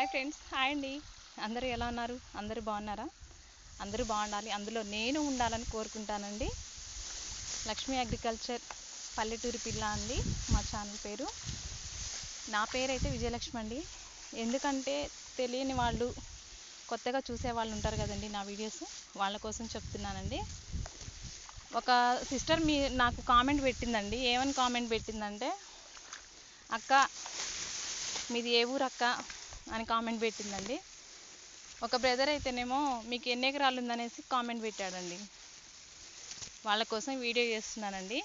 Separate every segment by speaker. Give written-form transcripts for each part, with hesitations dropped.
Speaker 1: Hi friends, hi అండి. అందరూ ఎలా ఉన్నారు? అందరూ బాగున్నారా? అందరూ బాగుండాలి, అందులో నేను ఉండాలని కోరుకుంటానండి. లక్ష్మీ అగ్రికల్చర్ పల్లెటూరి పిల్ల అండి మా ఛానల్ పేరు. నా పేరైతే విజయలక్ష్మి అండి. ఎందుకంటే తెలియని వాళ్ళు, కొత్తగా చూసే వాళ్ళు ఉంటారు కదండి నా వీడియోస్, వాళ్ళ కోసం చెప్తున్నానండి. ఒక సిస్టర్ నాకు కామెంట్ పెట్టిందండి. ఏమని కామెంట్ పెట్టిందంటే, అక్క మీది ఏ ఊరు అక్క అని కామెంట్ పెట్టిందండి. ఒక బ్రదర్ అయితేనేమో మీకు ఎన్ని ఎకరాలు ఉందనేసి కామెంట్ పెట్టాడండి. వాళ్ళ కోసం వీడియో చేస్తున్నానండి.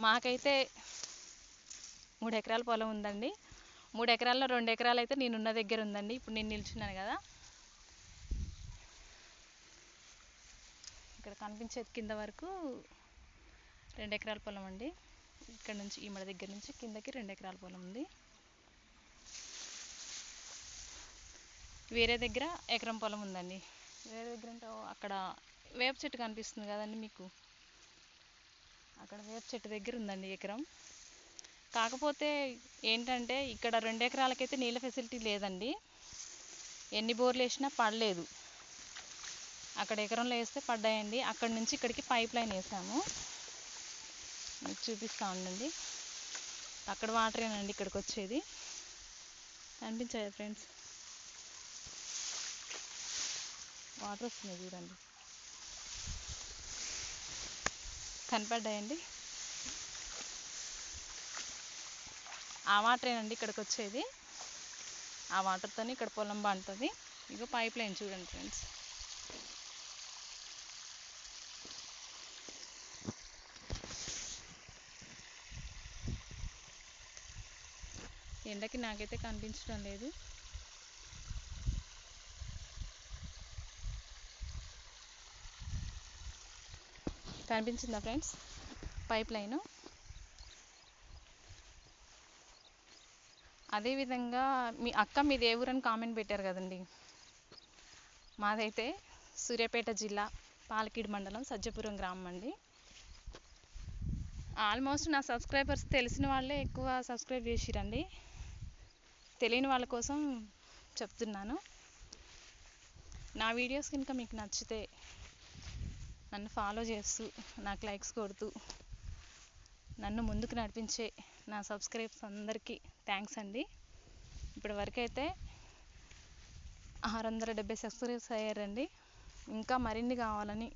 Speaker 1: మాకైతే 3 ఎకరాల పొలం ఉందండి. 3 ఎకరాల్లో 2 ఎకరాలు అయితే నేనున్న దగ్గర ఉందండి. ఇప్పుడు నేను నిల్చున్నాను కదా, ఇక్కడ కనిపించేది కింద వరకు 2 ఎకరాల పొలం అండి. ఇక్కడ నుంచి ఈ మన దగ్గర నుంచి కిందకి 2 ఎకరాల పొలం ఉంది. వేరే దగ్గర ఎకరం పొలం ఉందండి. వేరే దగ్గర అంటే అక్కడ వేప చెట్టు కనిపిస్తుంది కదండి మీకు, అక్కడ వేప చెట్టు దగ్గర ఉందండి ఎకరం. కాకపోతే ఏంటంటే ఇక్కడ 2 ఎకరాలకైతే నీళ్ళ ఫెసిలిటీ లేదండి. ఎన్ని బోర్లు వేసినా పడలేదు. అక్కడ ఎకరంలో వేస్తే పడ్డాయండి. అక్కడ నుంచి ఇక్కడికి పైప్ లైన్ వేసాము. మీకు చూపిస్తూ ఉండండి. అక్కడ వాటరేనండి ఇక్కడికి వచ్చేది. కనిపించాయి ఫ్రెండ్స్, వాటర్ వస్తుంది చూడండి, కనపడ్డాయండి. ఆ వాటరేనండి ఇక్కడికి వచ్చేది. ఆ వాటర్తోనే ఇక్కడ పొలం బాగుంటుంది. ఇగో పైప్ లైన్ చూడండి ఫ్రెండ్స్. ఎండకి నాకైతే కనిపించడం లేదు. కనిపించిందా ఫ్రెండ్స్ పైప్ లైను? అదేవిధంగా మీ అక్క మీది ఏ ఊరని కామెంట్ పెట్టారు కదండి. మాదైతే సూర్యాపేట జిల్లా పాలకీడు మండలం సజ్జపురం గ్రామం అండి. ఆల్మోస్ట్ నా సబ్స్క్రైబర్స్ తెలిసిన వాళ్ళే ఎక్కువ సబ్స్క్రైబ్ చేసిరండి. తెలియని వాళ్ళ కోసం చెప్తున్నాను. నా వీడియోస్ కనుక మీకు నచ్చితే నన్ను ఫాలో చేస్తూ, నాకు లైక్స్ కొడుతూ నన్ను ముందుకు నడిపించే నా సబ్స్క్రైబర్స్ అందరికీ థ్యాంక్స్ అండి. ఇప్పటి వరకు అయితే 670 సబ్స్క్రైబర్స్ అయ్యారండి. ఇంకా మరిన్ని కావాలని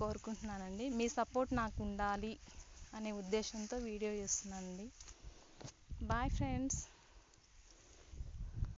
Speaker 1: కోరుకుంటున్నానండి. మీ సపోర్ట్ నాకు ఉండాలి అనే ఉద్దేశంతో వీడియో చేస్తున్నానండి. Bye friends.